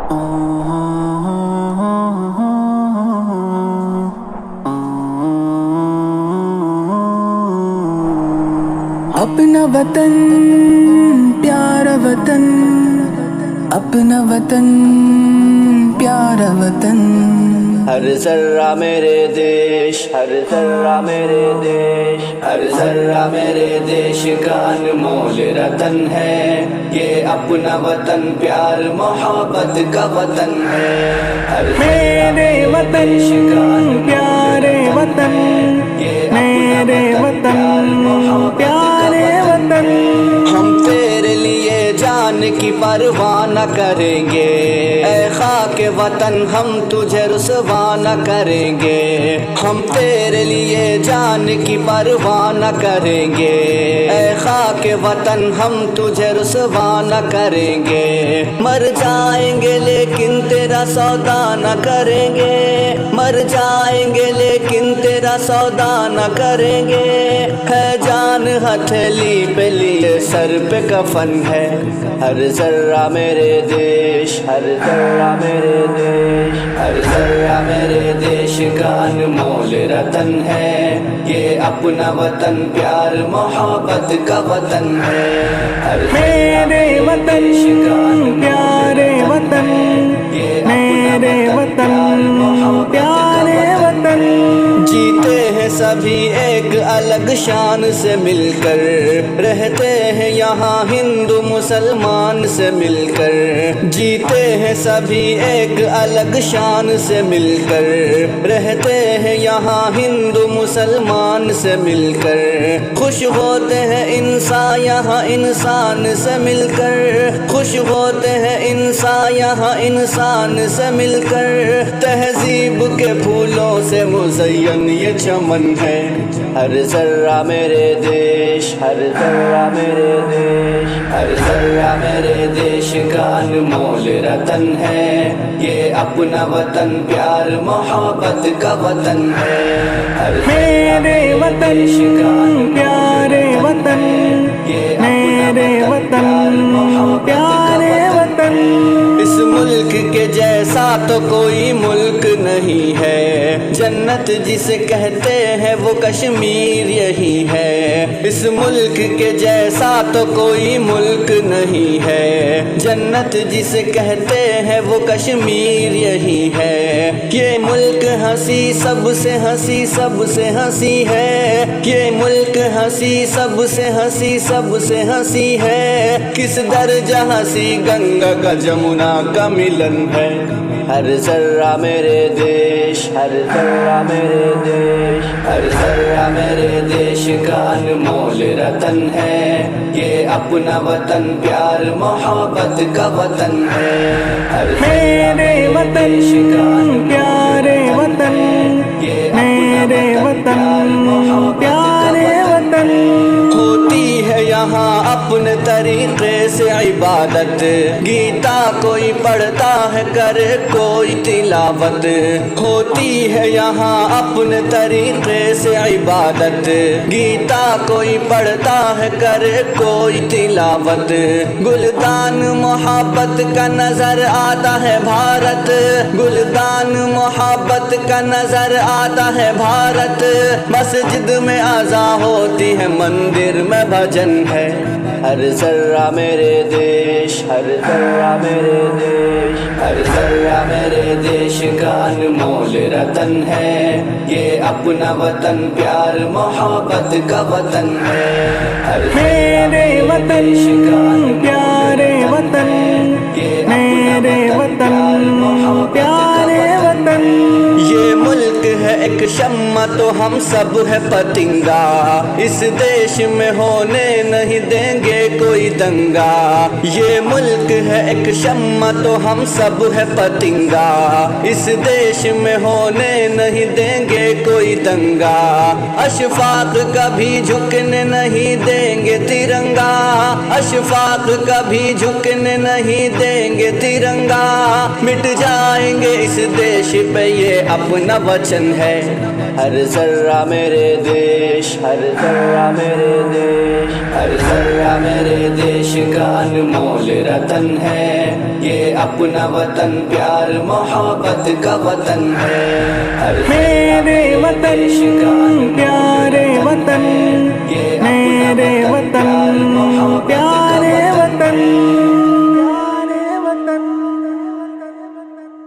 اپنا وطن پیارا وطن، اپنا وطن پیارا وطن، ہر ذرہ میرے دیش، ہر ذرہ میرے دیش، ہر ذرہ میرے دیش کا انمول رتن ہے، یہ اپنا وطن پیار محبت کا وطن ہے۔ ہر میرے وطن پیارے وطن، میرے وطن پیارے وطن، ہم تیرے لیے جان کی پرواہ نہ کریں گے، اے خاک وطن ہم تجھے رسوا نہ کریں گے، ہم تیرے لیے جان کی پرواہ نہ کریں گے، اے خاک وطن ہم تجھے رسوا نہ کریں گے، مر جائیں گے لیکن تیرا سودا نہ کریں گے، مر جائیں گے لیکن تیرا سودا نہ کریں گے، ہے جان ہتھیلی پہ لیے سر پہ کفن ہے، ہر ذرہ میرے دیش، ہر ذرہ میرے دیش، ہر ذرہ میرے دیش کا انمول رتن ہے، یہ اپنا وطن پیار محبت کا وطن ہے۔ ہر میرے وطن پیارے وطن، میرے وطن پیارے وطن، جیتے ہیں سبھی ایک الگ شان سے مل کر، رہتے ہیں یہاں ہندو مسلمان سے مل کر، جیتے ہیں سبھی ایک الگ شان سے مل کر، رہتے ہیں یہاں ہندو مسلمان سے مل کر، خوش ہوتے ہیں انسان یہاں انسان سے مل کر، خوش ہوتے ہیں انسان یہاں انسان سے مل کر، تہذیب کے پھولوں سے مزین یہ چمن ہے، ہر ذرہ میرے دیش، ہر ذرہ میرے دیش، ہر ذرہ میرے دیش کا انمول رتن ہے، یہ اپنا وطن پیار محبت کا وطن ہے۔ ہر میرے وطن پیارے وطن، میرے وطن پیارے وطن، اس ملک کے جیسا تو کوئی ملک نہیں ہے، جنت جسے کہتے ہیں وہ کشمیر یہی ہے، اس ملک کے جیسا تو کوئی ملک نہیں ہے، جنت جسے کہتے ہیں وہ کشمیر یہی ہے، یہ ملک ہنسی سب سے ہنسی سب سے ہنسی ہے، یہ ملک ہنسی سب سے ہنسی سب سے ہنسی ہے، کس درجہ ہنسی گنگا کا جمنا کا ملن ہے، ہر ذرہ میرے دیش، ہر ذرہ میرے دیش، ہر ذرہ میرے دیش کا انمول رتن ہے، یہ اپنا وطن پیار محبت کا وطن ہے۔ ہر میرے وطن پیارے وطن، میرے وطن پیارے وطن، ہوتی ہے یہاں اپنے طریقے سے عبادت، گیتا کوئی پڑھتا ہے کرے کوئی تلاوت، ہوتی ہے یہاں اپنے طریقے سے عبادت، گیتا کوئی پڑھتا ہے کرے کوئی تلاوت، گلدان محبت کا نظر آتا ہے بھارت، گلدان محبت کا نظر آتا ہے بھارت، مسجد میں اذان ہوتی ہے مندر میں بھجن ہے، ہر ذرہ میرے دیش، ہر ذرہ میرے دیش، ہر ذرہ میرے دیش کا انمول رتن ہے، یہ اپنا وطن پیار محبت کا وطن ہے۔ ہر میرے وطن پیارے وطن، میرے وطن پیارے وطن، یہ ملک ہے ایک شمع تو ہم سب ہے پتنگا، اس دیش میں ہونے نہیں دیں گے کوئی دنگا، یہ ملک ہے ایک شمع تو ہم سب ہے پتنگا، اس دیش میں ہونے نہیں دیں گے کوئی دنگا، اشفاق کبھی جھکنے نہیں دیں گے ترنگا، اشفاق کبھی جھکنے نہیں دیں گے ترنگا، مٹ جائیں گے اس دیش پہ یہ اپنا وچن ہے، ہر ذرہ میرے دیش، ہر ذرہ میرے دیش، ہر ذرہ میرے دیش کا انمول رتن ہے، یہ اپنا وطن پیار محبت کا وطن ہے، ہر ذرہ میرے وطن دیش کا انمول